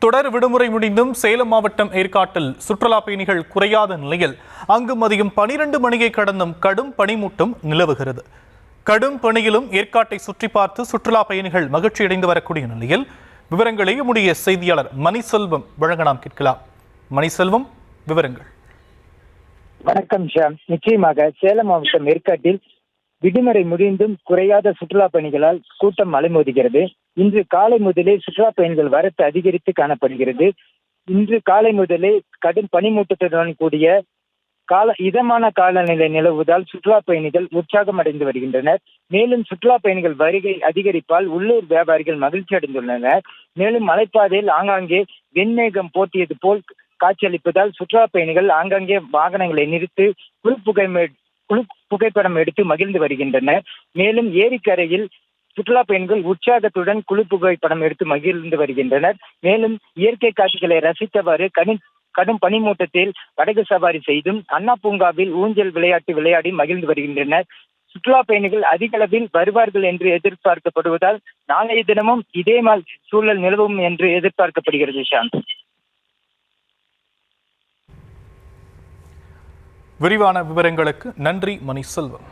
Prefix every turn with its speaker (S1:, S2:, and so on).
S1: தொடர் விடுமுறை முடிந்தும் சேலம் மாவட்டம் ஏற்காட்டில் சுற்றுலா பயணிகள் குறையாத நிலையில் அங்கு மதியம் 12 மணியை கடந்தும் கடும் பனிமூட்டம் நிலவுகிறது. கடும் பனியிலும் ஏற்காட்டை சுற்றி பார்த்து சுற்றுலா பயணிகள் மகிழ்ச்சியடைந்து வரக்கூடிய நிலையில் விவரங்களை நம்முடைய செய்தியாளர் மணிசெல்வம் வழங்க நாம் கேட்கலாம். மணிசெல்வம், விவரங்கள்.
S2: வணக்கம் ஷாம். நிச்சயமாக சேலம் மாவட்டம் ஏற்காட்டில் விடுமுறை முடிந்தும் குறையாத சுற்றுலா பயணிகளால் கூட்டம் அலைமோதுகிறது. இன்று காலை முதலே சுற்றுலா பயணிகள் வரத்து அதிகரித்து காணப்படுகிறது. இன்று காலை முதலே கடும் பனிமூட்டத்துடன் கூடிய இதமான காலநிலை நிலவுவதால் சுற்றுலா பயணிகள் உற்சாகம் அடைந்து வருகின்றனர். மேலும் சுற்றுலா பயணிகள் வருகை அதிகரிப்பால் உள்ளூர் வியாபாரிகள் மகிழ்ச்சி அடைந்துள்ளனர். மேலும் மலைப்பாதையில் ஆங்காங்கே வெண்மேகம் போட்டியது போல் காட்சியளிப்பதால் சுற்றுலா பயணிகள் ஆங்காங்கே வாகனங்களை நிறுத்தி புகைப்படம் எடுத்து மகிழ்ந்து வருகின்றனர். மேலும் ஏரிக்கரையில் சுற்றுலா பயணிகள் உற்சாகத்துடன் புகைப்படம் எடுத்து மகிழ்ந்து வருகின்றனர். மேலும் இயற்கை காட்சிகளை ரசித்தவாறு கடும் பனிமூட்டத்தில் படகு சவாரி செய்தும் அண்ணா பூங்காவில் ஊஞ்சல் விளையாட்டு விளையாடி மகிழ்ந்து வருகின்றனர். சுற்றுலா பயணிகள் அதிக அளவில் வருவார்கள் என்று எதிர்பார்க்கப்படுவதால் நாளைய தினமும் இதே சூழல் நிலவும் என்று எதிர்பார்க்கப்படுகிறது. ஷாந்த்,
S1: விரிவான விவரங்களுக்கு நன்றி மணிசெல்வம்.